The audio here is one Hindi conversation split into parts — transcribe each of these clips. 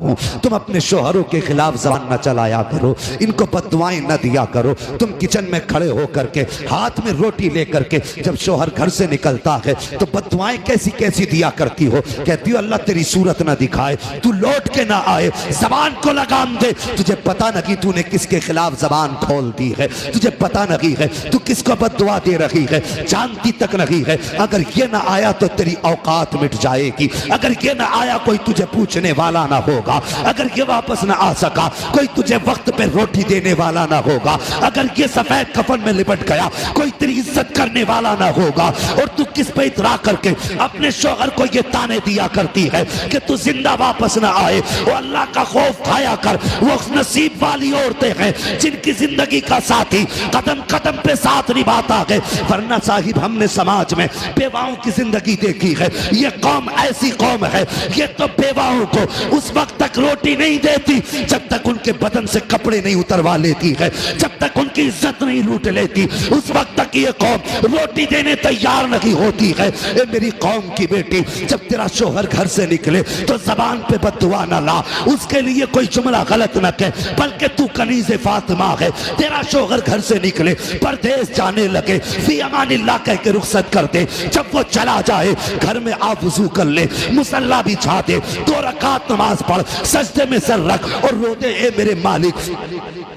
हूँ। तुम अपने शोहरों के खिलाफ ज़बान न चलाया करो, इनको बद्दुआएं न दिया करो। तुम किचन में खड़े होकर के हाथ में रोटी लेकर के जब शोहर घर से निकलता है तो बद्दुआएं कैसी कैसी दिया करती हो। कहती हो अल्लाह तेरी सूरत ना दिखाए, तू लौट के ना आए, जबान को लगाम दे। तुझे पता नहीं तूने किसके खिलाफ जबान खोल दी है, तुझे पता नहीं है तू किसको बद्दुआ दे रही है, जानती तक नहीं है। अगर ये ना आया तो तेरी औकात मिट जाएगी। अगर ये ना आया कोई तुझे पूछने वाला ना होगा। अगर ये वापस ना आ सका कोई तुझे वक्त पे रोटी देने वाला ना होगा। अगर ये सफेद कफन में लिपट गया कोई तेरी इज्जत करने वाला ना होगा। और तू किस पे इतरा करके अपने शौहर को ये ताने दिया करती है कि तू जिंदा वापस ना आए। वो अल्लाह का खौफ खाया कर। वो नसीब वाली औरतें हैं जिनकी जिंदगी का साथी कदम कदम पे साथ निभाता है। वरना साहिब हमने समाज में बेवाओं की जिंदगी देखी है। ये कौम ऐसी कौम है, ये तो बेवाओं को उस वक्त तक रोटी नहीं देती जब तक उनके बदन से कपड़े नहीं उतरवा लेती है, जब तक उनकी इज्जत नहीं लूट लेती उस वक्त तक ये कौम रोटी देने तैयार नहीं होती है। ए मेरी कौम की बेटी, जब तेरा शोहर घर से निकले तो जबान पे बद्दुआ ना ला, उसके लिए कोई जुमला गलत न कह, बल्कि तू कनीज़े फातिमा है। तेरा शोहर घर से निकले परदेश जाने लगे फी अमानिल्लाह कह के रुखसत कर दे। जब वो चला जाए घर में आप वुजू कर ले, मुसल्ला बिछा दे, 2 रकात नमाज पढ़, सजदे में सर रख और रो दे ए मेरे मालिक,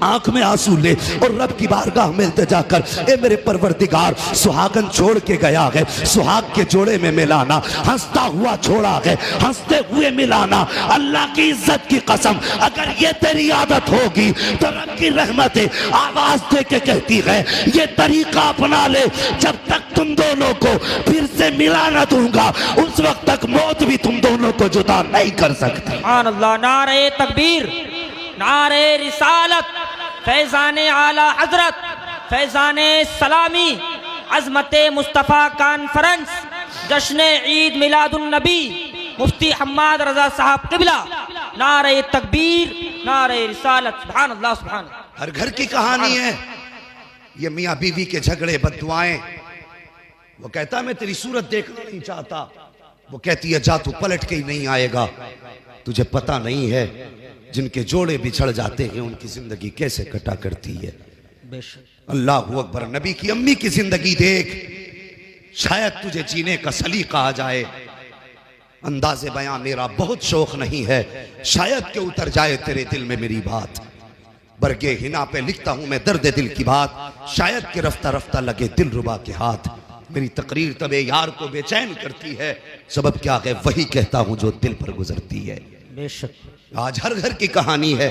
आंख में आंसू ले और रब की बारगाह में इल्तिजा कर, ए मेरे परवरदिगार सुहागन छोड़ के गया है, सुहाग के जोड़े में मिलाना, हंसता हुआ छोड़ा है, हंसते हुए मिलाना। अल्लाह की इज्जत की कसम अगर ये तेरी आदत होगी तो रब की रहमत आवाज दे के कहती है ये तरीका अपना ले, जब तक तुम दोनों को फिर से मिला ना दूंगा उस वक्त तक मौत भी तुम दोनों को जुदा नहीं कर सकती। सुभान अल्लाह। नारे तकबीर, नारे रिसालत, फैजाने आला हजरत, फैजाने सलामी, अजमते मुस्तफ़ा कॉन्फ्रेंस, जश्न ईद मिलादुन नबी, मुफ्ती हम्माद रजा साहब किबला। नारे तकबीर, नारे रिसालत। सुभान अल्लाह, सुभान अल्लाह। हर घर की कहानी है ये मियाँ बीवी के झगड़े बद्दुआएं। वो कहता मैं तेरी सूरत देखना नहीं चाहता, वो कहती है जा तू पलट के ही नहीं आएगा। तुझे पता नहीं है जिनके जोड़े बिछड़ जाते हैं उनकी जिंदगी कैसे कटा करती है। अल्लाह अकबर। नबी की अम्मी की जिंदगी देख, शायद तुझे जीने का सलीका आ जाए। अंदाज़े बयां मेरा बहुत शौक नहीं है, शायद के उतर जाए तेरे दिल में मेरी बात। बरगे हिना पे लिखता हूं मैं दर्द दिल की बात, शायद के रफ्ता रफ्ता लगे दिल रुबा के हाथ। मेरी तकरीर तबे यार को बेचैन करती है, सबब क्या है वही कहता हूं जो दिल पर गुजरती है। बेशक आज हर घर की कहानी है,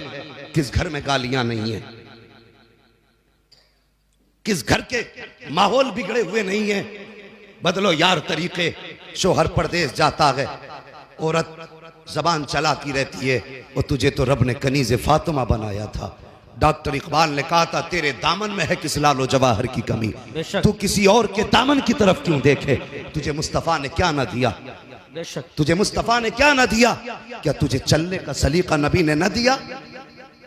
किस घर में गालियां नहीं है, किस घर के माहौल बिगड़े हुए नहीं है। बदलो यार तरीके। शोहर परदेश जाता है, औरत जबान चलाती रहती है, और तुझे तो रब ने कनीज़े फातिमा बनाया था। डॉक्टर इकबाल ने कहा था तेरे दामन में है किस लालो जवाहर की कमी, तू किसी और के दामन की तरफ क्यों देखे। तुझे मुस्तफ़ा ने क्या ना दिया, तुझे मुस्तफ़ा ने क्या ना दिया। क्या तुझे चलने का सलीका नबी ने न दिया?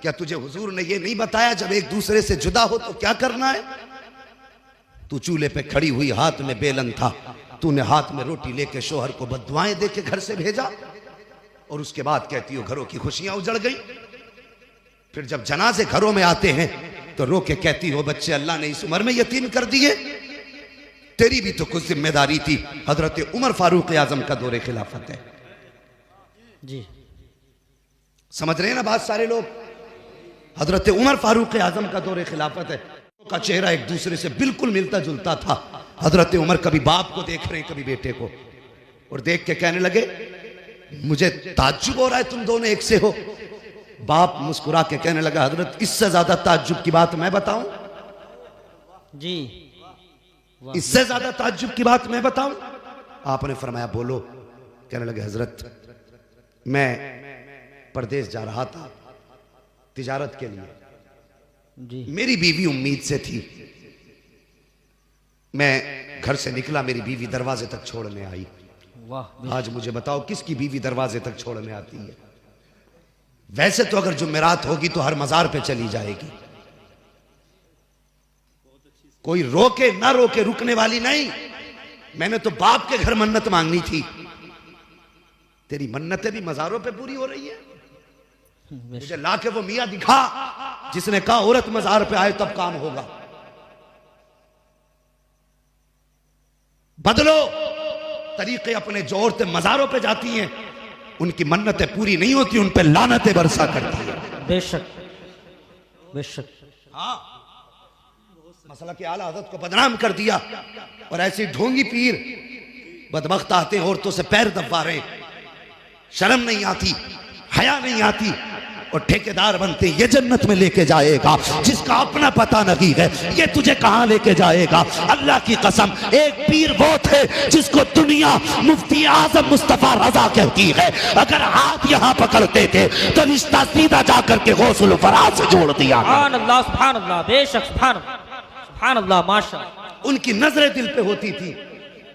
क्या तुझे हुजूर ने ये नहीं बताया जब एक दूसरे से जुदा हो तो क्या करना है? तू चूल्हे पे खड़ी हुई हाथ में बेलन था, तूने हाथ में रोटी लेके शोहर को बद्दुआएं दे के घर से भेजा, और उसके बाद कहती हो घरों की खुशियां उजड़ गई। फिर जब जनाजे घरों में आते हैं तो रो के कहती हो बच्चे अल्लाह ने इस उम्र में यतीम कर दिए। तेरी भी तो कुछ जिम्मेदारी थी। हजरत उमर फारूक आजम का दौरे खिलाफत है जी, समझ रहे हैं ना बात सारे लोग। हजरत उमर फारूक आजम का दौरे खिलाफत है, का चेहरा एक दूसरे से बिल्कुल मिलता जुलता था। हजरत उमर कभी बाप को देख रहे हैं कभी बेटे को, और देख के कहने लगे मुझे ताज्जुब हो रहा है तुम दोनों एक से हो। बाप मुस्कुरा के कहने लगा हजरत इससे ज्यादा ताज्जुब की बात मैं बताऊं जी, इससे ज्यादा ताज्जुब की बात मैं बताऊं? आपने फरमाया बोलो। कहने लगे हजरत मैं परदेश जा रहा था तिजारत के लिए जी, मेरी बीवी उम्मीद से थी, मैं घर से निकला मेरी बीवी दरवाजे तक छोड़ने आई। वाह। आज मुझे बताओ किसकी बीवी दरवाजे तक छोड़ने आती है? वैसे तो अगर जुमेरात होगी तो हर मजार पे चली जाएगी, कोई रोके ना रोके रुकने वाली नहीं। मैंने तो बाप के घर मन्नत मांगनी थी, तेरी मन्नतें भी मजारों पे पूरी हो रही है। मुझे लाके वो मियां दिखा जिसने कहा औरत मजार पे आए तब काम होगा। बदलो तरीके अपने, जो औरतें मजारों पे जाती हैं उनकी मन्नतें पूरी नहीं होती, उन पे लानतें बरसा करती है। बेशक बेशक। हाँ, मसला की आला हज़रत को बदनाम कर दिया और ऐसे ढोंगी पीर बदबख्त आते हैं औरतों से पैर दबा रहे, शर्म नहीं आती, हया नहीं आती और ठेकेदार बनते। ये जन्नत में लेके जाएगा जिसका अपना पता नहीं है, ये तुझे कहां लेके जाएगा। अल्लाह की कसम, एक पीर वो थे जिसको दुनिया मुफ्ती आजम मुस्तफा रजा कहती है। अगर हाथ यहां पकड़ते थे तो रिश्ता सीधा जाकर के गौसुल फराज से जोड़ दिया। सुभान अल्लाह, सुभान अल्लाह, बेशक, सुभान सुभान अल्लाह, माशाअल्लाह। उनकी नजरें दिल पे होती थी,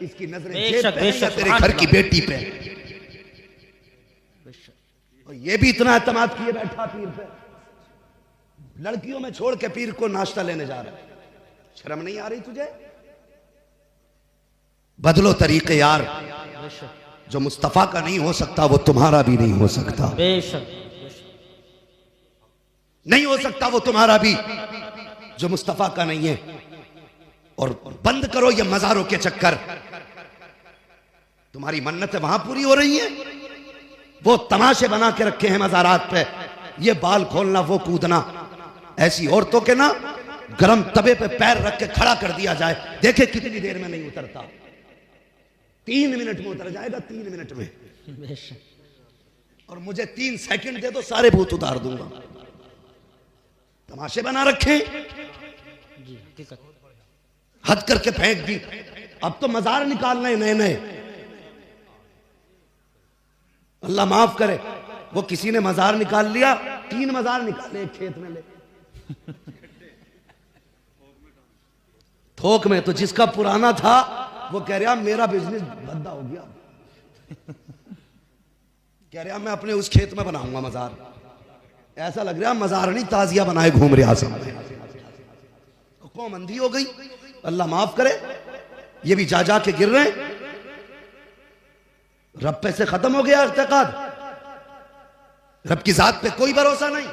इसकी नजरें जेब पे या तेरे घर की बेटी पे। और ये भी इतना एतमाद किए बैठा पीर पे, लड़कियों में छोड़ के पीर को नाश्ता लेने जा रहा है। शर्म नहीं आ रही तुझे? बदलो तरीके यार, जो मुस्तफा का नहीं हो सकता वो तुम्हारा भी नहीं हो सकता। बेशक नहीं हो सकता वो तुम्हारा भी जो मुस्तफा का नहीं है। और बंद करो ये मजारों के चक्कर। तुम्हारी मन्नतें वहां पूरी हो रही हैं, वो तमाशे बना के रखे हैं मजारात पे, ये बाल खोलना वो कूदना। ऐसी औरतों के ना गरम तवे पे पैर रख के खड़ा कर दिया जाए, देखे कितनी देर में नहीं उतरता। 3 मिनट में उतर जाएगा, 3 मिनट में। और मुझे 3 सेकंड दे दो, सारे भूत उतार दूंगा। तमाशे बना रखे, हद करके फेंक दी। अब तो मजार निकालना है नए नए। अल्लाह माफ करे, वो किसी ने मजार निकाल लिया, 3 मजार निकाले एक खेत में ले थोक में। तो जिसका पुराना था वो कह रहा मेरा बिजनेस बंदा हो गया, कह रहा मैं अपने उस खेत में बनाऊंगा मजार। ऐसा लग रहा मजार नहीं ताजिया बनाए घूम रहा सब। कौम अंधी हो गई, अल्लाह माफ करे। ये भी जा जा के गिर रहे हैं। रब पे से खत्म हो गया इत्तेकाद, रब की जात पे कोई भरोसा नहीं।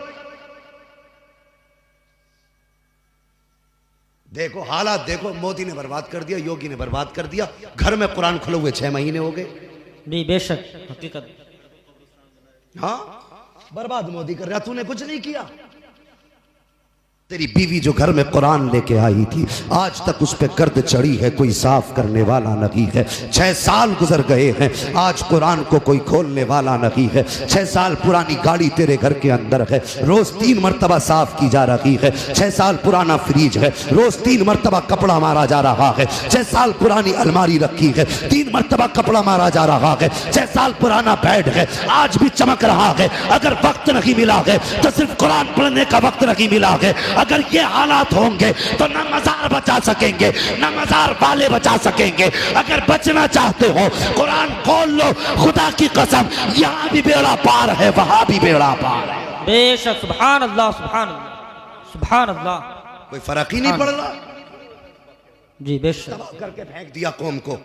देखो हालात, देखो मोदी ने बर्बाद कर दिया, योगी ने बर्बाद कर दिया। घर में कुरान खुले हुए 6 महीने हो गए। बेशक हकीकत। हाँ, बर्बाद मोदी कर रहा, तूने कुछ नहीं किया। तेरी बीवी जो घर में कुरान लेके आई थी, आज तक उस पे गर्द चढ़ी है, कोई साफ करने वाला नहीं है। 6 साल गुजर गए हैं, आज कुरान को कोई खोलने वाला नहीं है। 6 साल पुरानी गाड़ी तेरे घर के अंदर है, रोज 3 मरतबा साफ की जा रही है। 6 साल पुराना फ्रिज है, रोज 3 मरतबा कपड़ा मारा जा रहा है। 6 साल पुरानी अलमारी रखी है, 3 मरतबा कपड़ा मारा जा रहा है। 6 साल पुराना बेड है, आज भी चमक रहा है। अगर वक्त नहीं मिला है तो सिर्फ कुरान पढ़ने का वक्त नहीं मिला है। अगर ये हालात होंगे तो न मजार बचा सकेंगे, न मजार वाले बचा सकेंगे। अगर बचना चाहते हो कुरान खोल लो, खुदा की कसम यहाँ भी बेड़ा पार है, वहां भी बेड़ा पार है। बेशक, सुभान अल्लाह, सुभान अल्लाह, सुभान अल्लाह। कोई फर्क ही नहीं पड़ रहा जी। बेशक तबाह करके फेंक दिया कौम को।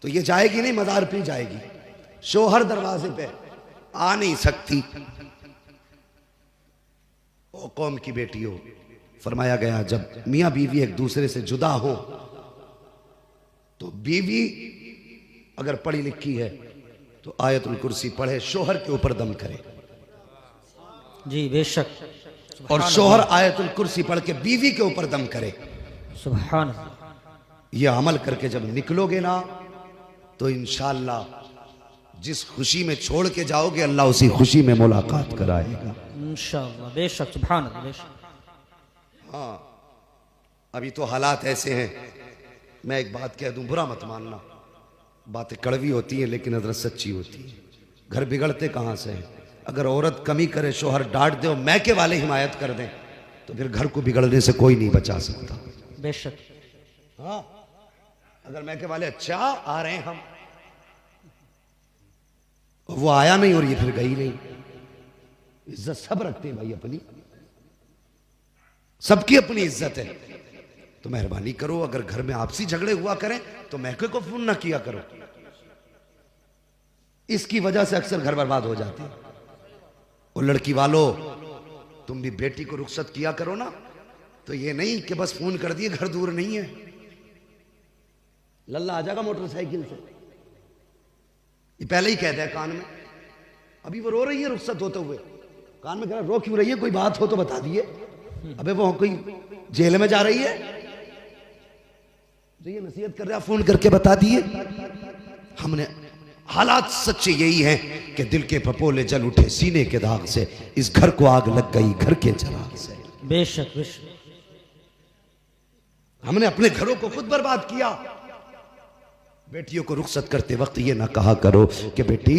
तो ये जाएगी नहीं, मजार पे जाएगी। शोहर दरवाजे पे आ नहीं सकती। ओ कौम की बेटी हो, फरमाया गया जब मियां बीवी एक दूसरे से जुदा हो तो बीवी अगर पढ़ी लिखी है तो आयतुल कुर्सी पढ़े, शोहर के ऊपर दम करे। जी बेशक। और शोहर आयतुल कुर्सी पढ़ के बीवी के ऊपर दम करे। सुभान अल्लाह। ये अमल करके जब निकलोगे ना तो इंशाअल्लाह जिस खुशी में छोड़ के जाओगे अल्लाह उसी खुशी में मुलाकात कराएगा इंशाअल्लाह। बेशक, सुभान अल्लाह, बेशक। हाँ, अभी तो हालात ऐसे हैं। मैं एक बात कह दूं, बुरा मत मानना, बातें कड़वी होती हैं लेकिन हजरत सच्ची होती है। घर बिगड़ते कहाँ से हैं? अगर औरत कमी करे, शोहर डांट दे और मैके वाले हिमायत कर दें तो फिर घर को बिगड़ने से कोई नहीं बचा सकता। बेशक। हाँ, अगर मैके वाले अच्छा आ रहे हैं हम, वो आया नहीं और ये फिर गई नहीं। इज्जत सब रखते हैं भाई अपनी, सबकी अपनी इज्जत है। तो मेहरबानी करो, अगर घर में आपसी झगड़े हुआ करें तो मैके को फोन ना किया करो। इसकी वजह से अक्सर घर बर्बाद हो जाते हैं। ओ लड़की वालों, तुम भी बेटी को रुखसत किया करो ना, तो ये नहीं कि बस फोन कर दिए घर दूर नहीं है, लल्ला आ जाएगा मोटरसाइकिल से। ये पहले ही कहता है कान में, अभी वो रो रही है रुखसत होते हुए, कान में कह रहा रो क्यों रही है, कोई बात हो तो बता दिए। अबे वो कोई जेल में जा रही है तो ये नसीहत कर रहा, फोन करके बता दिए। हमने हालात सच्चे यही हैं कि दिल के पपोले जल उठे सीने के दाग से, इस घर को आग लग गई घर के चिराग से। बेशक बेशक। हमने अपने घरों को खुद बर्बाद किया। बेटियों को रुखसत करते वक्त ये ना कहा करो कि बेटी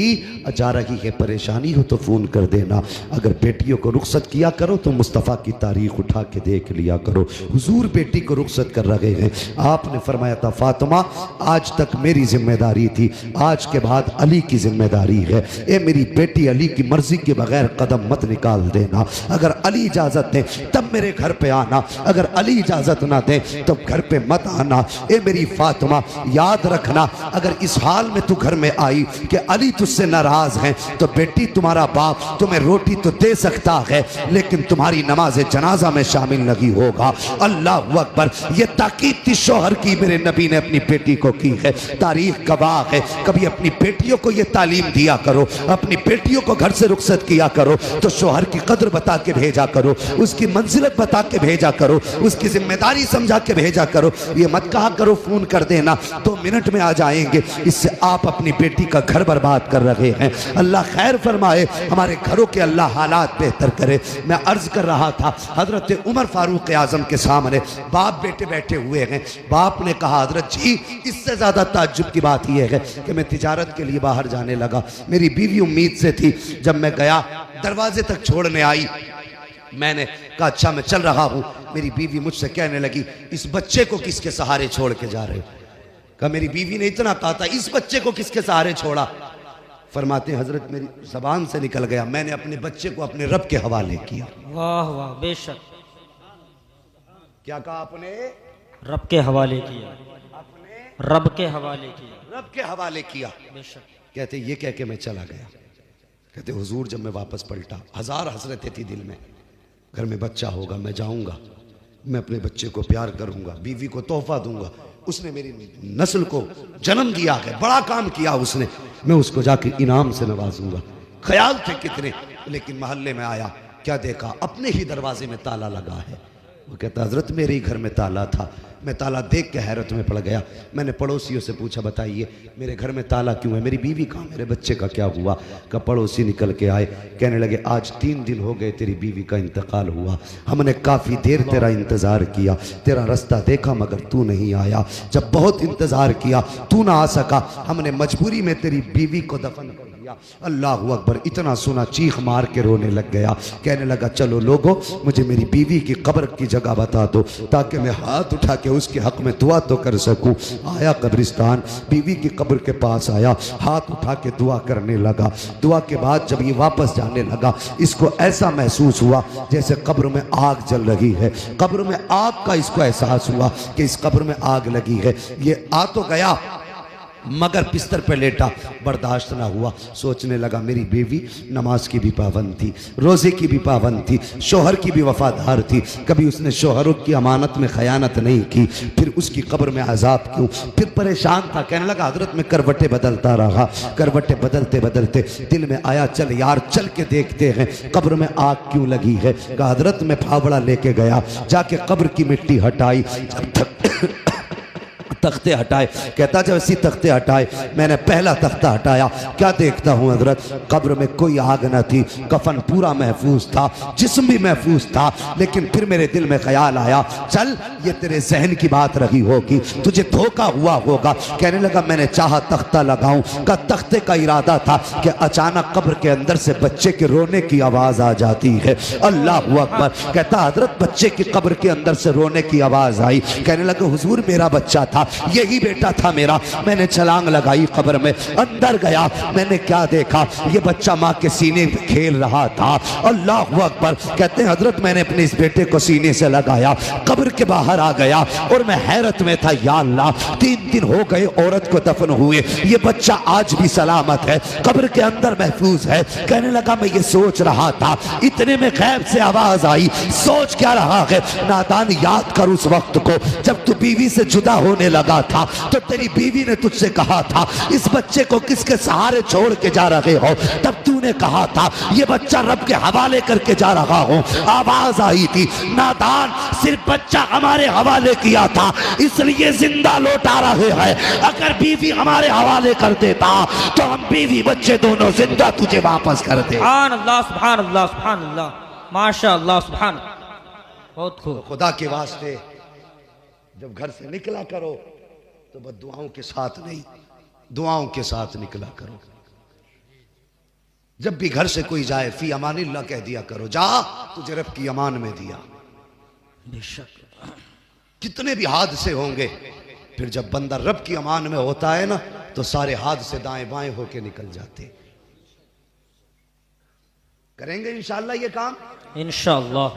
जा रही है परेशानी हो तो फोन कर देना। अगर बेटियों को रुखसत किया करो तो मुस्तफ़ा की तारीख उठा के देख लिया करो। हुजूर बेटी को रुखसत कर रहे हैं, आपने फरमाया था फातिमा आज तक मेरी जिम्मेदारी थी, आज के बाद अली की जिम्मेदारी है। ए मेरी बेटी अली की मर्जी के बगैर कदम मत निकाल देना। अगर अली इजाजत दे तब मेरे घर पे आना, अगर अली इजाजत ना दे तो घर पे मत आना। ए मेरी फातिमा याद रखना, अगर इस हाल में तू घर में आई कि अली तुझसे नाराज है तो बेटी तुम्हारा बाप तुम्हें रोटी तो दे सकता है लेकिन तुम्हारी नमाज जनाजा में शामिल नहीं होगा। अल्लाह अकबर। ये ताकीद थी शौहर की मेरे नबी ने अपनी बेटी को की है। तारीख गवाह है। कभी अपनी बेटियों को ये तालीम दिया करो, अपनी बेटियों को घर से रुखसत किया करो तो शौहर की कदर बता के भेजा करो, उसकी मंजिलत बता के भेजा करो, उसकी जिम्मेदारी समझा के भेजा करो। ये मत कहा करो फोन कर देना 2 मिनट में आ जाएंगे, इससे आप अपनी बेटी का घर बर्बाद कर रहे हैं। अल्लाह खैर फरमाए, हमारे घरों के अल्लाह हालात बेहतर करे। मैं अर्ज कर रहा था हजरत उमर फारूक आजम के सामने बाप बेटे बैठे हुए हैं। बाप ने कहा हजरत जी इससे ज्यादा ताज्जुब की बात यह है कि मैं तिजारत के लिए बाहर जाने लगा, मेरी बीवी उम्मीद से थी, जब मैं गया दरवाजे तक छोड़ने आई, मैंने कहा अच्छा मैं चल रहा हूं। मेरी बीवी मुझसे कहने लगी इस बच्चे को किसके सहारे छोड़ के जा रहे हो? कहा मेरी बीवी ने इतना कहा था इस बच्चे को किसके सहारे छोड़ा? फरमाते हजरत मेरी जबान से निकल गया, मैंने अपने बच्चे को अपने रब के हवाले किया। वाह वाह बेशक। क्या कहा आपने? रब के हवाले किया, अपने रब के हवाले किया, रब के हवाले किया। बेशक। कहते ये कह के मैं चला गया। कहते हुजूर जब मैं वापस पलटा 1000 हसरतें थी दिल में, घर में बच्चा होगा, मैं जाऊंगा, मैं अपने बच्चे को प्यार करूंगा, बीवी को तोहफा दूंगा, उसने मेरी नस्ल को जन्म दिया है, बड़ा काम किया उसने, मैं उसको जाके इनाम से नवाजूंगा। ख्याल थे कितने, लेकिन मोहल्ले में आया, क्या देखा अपने ही दरवाजे में ताला लगा है। वो कहता हजरत मेरे ही घर में ताला था, मैं ताला देख के हैरत में पड़ गया। मैंने पड़ोसियों से पूछा बताइए मेरे घर में ताला क्यों है, मेरी बीवी कहाँ, मेरे बच्चे का क्या हुआ? का पड़ोसी निकल के आए, कहने लगे आज 3 दिन हो गए तेरी बीवी का इंतकाल हुआ, हमने काफ़ी देर तेरा इंतज़ार किया, तेरा रास्ता देखा मगर तू नहीं आया, जब बहुत इंतज़ार किया तू ना आ सका, हमने मजबूरी में तेरी बीवी को दफन कर दिया। अल्लाह अकबर। इतना सुना चीख मार के रोने लग गया, कहने लगा चलो लोगों मुझे मेरी बीवी की कब्र की जगह बता दो ताकि मैं हाथ उठा के उसके हक में दुआ तो कर सकूं। आया कब्रिस्तान, बीवी की कब्र के पास आया, हाथ उठा के दुआ करने लगा। दुआ के बाद जब ये वापस जाने लगा, इसको ऐसा महसूस हुआ जैसे कब्र में आग जल रही है, कब्र में आग का इसको एहसास हुआ कि इस कब्र में आग लगी है। ये आ तो गया मगर बिस्तर पे लेटा, बर्दाश्त ना हुआ, सोचने लगा मेरी बीवी नमाज की भी पाबंद थी, रोज़े की भी पाबंद थी, शोहर की भी वफादार थी, कभी उसने शोहरों की अमानत में खयानत नहीं की, फिर उसकी कब्र में अजाब क्यों? फिर परेशान था, कहने लगा हजरत मैं करवटें बदलता रहा, करवटें बदलते बदलते दिल में आया चल यार चल के देखते हैं कब्र में आग क्यों लगी है। कहा हजरत मैं फावड़ा लेके गया, जाके कब्र की मिट्टी हटाई, जब तक तख्ते हटाए, कहता जब ऐसी तख्ते हटाए मैंने पहला तख्ता हटाया, क्या देखता हूँ हजरत कब्र में कोई आग न थी, कफन पूरा महफूज था, जिस्म भी महफूज था। लेकिन फिर मेरे दिल में ख्याल आया चल ये तेरे जहन की बात रही होगी, तुझे धोखा हुआ होगा। कहने लगा मैंने चाहा तख्ता लगाऊं, का तख्ते का इरादा था कि अचानक कब्र के अंदर से बच्चे के रोने की आवाज आ जाती है। अल्लाह अकबर। कहता हजरत बच्चे की कब्र के अंदर से रोने की आवाज आई, कहने लगा हुजूर मेरा बच्चा था, यही बेटा था मेरा। मैंने छलांग लगाई कब्र में, अंदर गया, मैंने क्या देखा, ये बच्चा माँ के सीने पे खेल रहा था। अल्लाह अकबर। कहते हैं हजरत मैंने अपने इस बेटे को सीने से लगाया, कब्र के बाहर आ गया और मैं हैरत में था, या अल्लाह 3 दिन हो गए औरत को दफन हुए, ये बच्चा आज भी सलामत है, कब्र के अंदर महफूज है। कहने लगा मैं ये सोच रहा था, इतने में गैब से आवाज आई, सोच क्या रहा है नादान, याद कर उस वक्त को जब तू बीवी से जुदा होने लगा था तो तेरी बीवी ने तुझसे कहा था इस बच्चे को किसके सहारे छोड़ के जा रहे हो, तब तूने कहा था ये बच्चा रब के हवाले करके जा रहा हूं। आवाज आई थी, नादान सिर्फ बच्चा हमारे हवाले किया था इसलिए जिंदा लौटा रहे हैं, अगर बीवी हमारे हवाले कर देता तो हम बीवी बच्चे दोनों जिंदा तुझे वापस कर दे। सुभान अल्लाह, सुभान अल्लाह, सुभान अल्लाह, माशाअल्लाह, सुभान। बहुत खूब। खुदा के वास्ते जब घर से निकला करो तो बस दुआओं के साथ नहीं, दुआओं के साथ निकला करो। जब भी घर से कोई जाए फी अमानिल्लाह कह दिया करो, जा तुझे रब की अमान में दिया। बेशक कितने भी हादसे होंगे, फिर जब बंदा रब की अमान में होता है ना तो सारे हादसे दाएं बाएं होके निकल जाते। करेंगे इंशाअल्लाह ये काम, इंशाअल्लाह।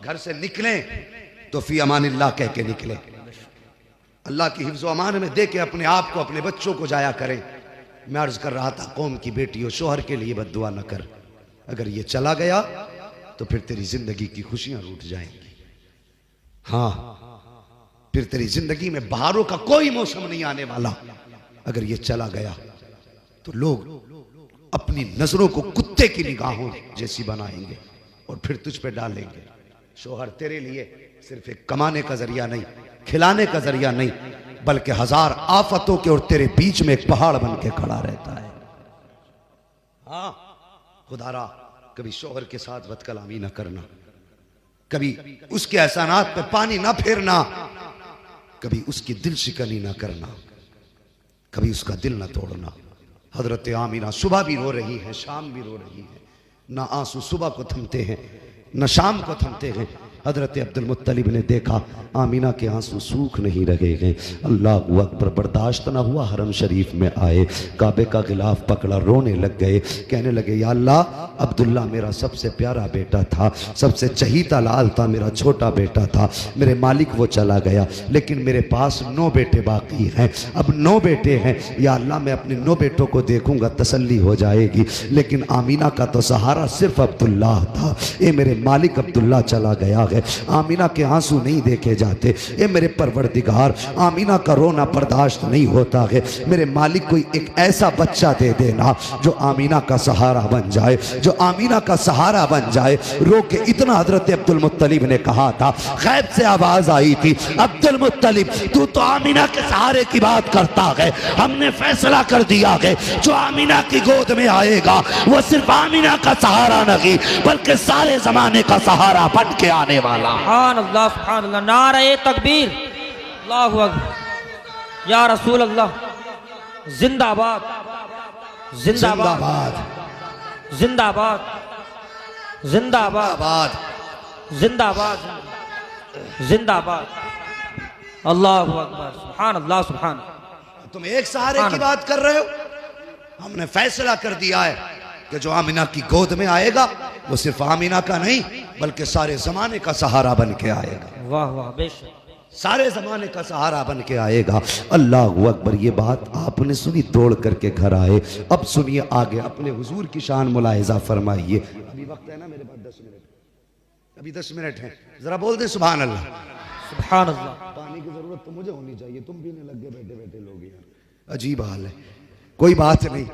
घर से निकलें तो फी अमानिल्लाह कह के निकले, अल्लाह की हिफ्ज़ व अमान में दे के अपने आप को अपने बच्चों को जाया करें। मैं अर्ज कर रहा था कौम की बेटी हो, शोहर के लिए बद्दुआ न कर, अगर ये चला गया तो फिर तेरी जिंदगी की खुशियां रूठ जाएंगी। हाँ, फिर तेरी जिंदगी में बहारों का कोई मौसम नहीं आने वाला। अगर ये चला गया तो लोग अपनी नजरों को कुत्ते की निगाहों जैसी बनाएंगे और फिर तुझ पे डालेंगे। शोहर तेरे लिए सिर्फ एक कमाने का जरिया नहीं, खिलाने का जरिया नहीं, बल्कि 1000 आफतों के और तेरे बीच में एक पहाड़ बन के खड़ा रहता है। हाँ, खुदारा कभी शोहर के साथ बदकलामी ना करना, कभी उसके एहसानात पे पानी ना फेरना, कभी उसकी दिल शिकनी ना करना, कभी उसका दिल ना तोड़ना। हजरत आमीना सुबह भी रो रही है, शाम भी रो रही है, ना आंसू सुबह को थमते हैं न शाम को थमते हैं। हजरत अब्दुल मुत्तलिब ने देखा आमीना के आंसू सूख नहीं रहे हैं। अल्लाह अकबर, बर्दाश्त ना हुआ, हरम शरीफ में आए, काबे का गिलाफ पकड़ा, रोने लग गए, कहने लगे या अल्लाह, अब्दुल्ला मेरा सबसे प्यारा बेटा था, सबसे चहीता लाल था, मेरा छोटा बेटा था, मेरे मालिक वो चला गया, लेकिन मेरे पास 9 बेटे बाकी हैं, अब 9 बेटे हैं, या अल्लाह मैं अपने 9 बेटों को देखूंगा तसल्ली हो जाएगी, लेकिन आमीना का तो सहारा सिर्फ अब्दुल्ला था। ये मेरे मालिक अब्दुल्ला चला गया है, आमीना के आंसू नहीं देखे जाते। ये मेरे परवरदिगार, आमीना का रोना बर्दाश्त नहीं होता है, मेरे मालिक कोई एक ऐसा बच्चा दे देना जो आमीना का सहारा बन जाए, जो आमीना का सहारा बन जाए। रो के इतना हजरत अब्दुल मुत्तलिब ने कहा था, गैब से आवाज आई थी, अब्दुल मुत्तलिब तू तो आमीना के सहारे की बात करता है, हमने फैसला कर दिया है जो आमीना की गोद में आएगा वो सिर्फ आमीना का सहारा नहीं बल्कि सारे जमाने का सहारा बन के आने वाला। सुभान अल्लाह, सुभान अल्लाह, नारे तकबीर, अल्लाहु अकबर, या रसूल अल्लाह, जिंदाबाद, जिंदाबाद, जिंदाबाद, जिंदाबाद, जिंदाबाद, जिंदाबाद, अल्लाहु अकबर, सुभान अल्लाह, सुभान। तुम एक सहारे की बात कर रहे हो, हमने फैसला कर दिया है कि जो आमीना की गोद में आएगा वो सिर्फ आमीना का नहीं बल्कि सारे जमाने का सहारा बन के आएगा। वाह वाह, बेशक, सारे जमाने का सहारा बन के आएगा। अल्लाह अकबर। ये बात आपने सुनी, दौड़ करके घर आए। अब सुनिए आगे, अपने हुजूर की शान मुलाहिजा फरमाइए। अभी वक्त है ना मेरे पास 10 मिनट, अभी 10 मिनट है, जरा बोल दे सुभान अल्लाह, सुभान अल्लाह। पानी की जरूरत तो मुझे होनी चाहिए, तुम पीने लग गए बैठे बैठे लोग यार, अजीब हाल है। कोई बात नहीं,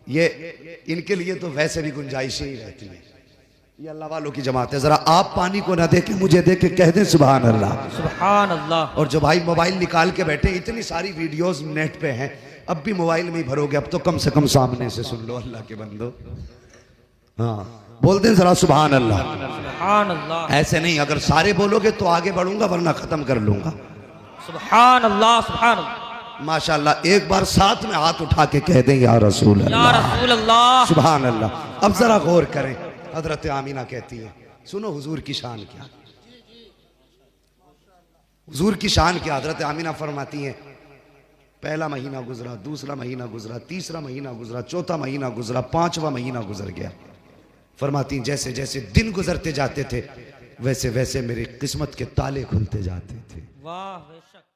ये इनके लिए तो वैसे भी गुंजाइश ही रहती है, ये अल्लाह वालों की जमात है। जरा आप पानी को ना देके मुझे देके कह दें सुभान अल्लाह, सुभान अल्लाह। और जो भाई मोबाइल निकाल के बैठे, इतनी सारी वीडियोस नेट पे हैं, अब भी मोबाइल में ही भरोगे, अब तो कम से कम सामने से सुन लो अल्लाह के बंदो। हाँ, बोल दें जरा सुभान अल्लाह, सुभान अल्लाह। ऐसे नहीं, अगर सारे बोलोगे तो आगे बढ़ूंगा वरना खत्म कर लूंगा। सुभान अल्लाह, सुभान अल्लाह, माशाल्लाह। एक बार साथ में हाथ उठा के कह दें या रसूल या अल्लाह, रसूल अल्लाह, सुभान अल्लाह। अब जरा गौर करें, हजरत आमीना कहती है, सुनो हुजूर की शान क्या। हुजूर की शान की हज़रत आमिना फरमाती हैं, पहला महीना गुजरा, दूसरा महीना गुजरा, तीसरा महीना गुजरा, चौथा महीना गुजरा, पांचवा महीना गुजर गया। फरमाती जैसे जैसे दिन गुजरते जाते थे वैसे वैसे मेरी किस्मत के ताले खुलते जाते थे। वाह बेशक।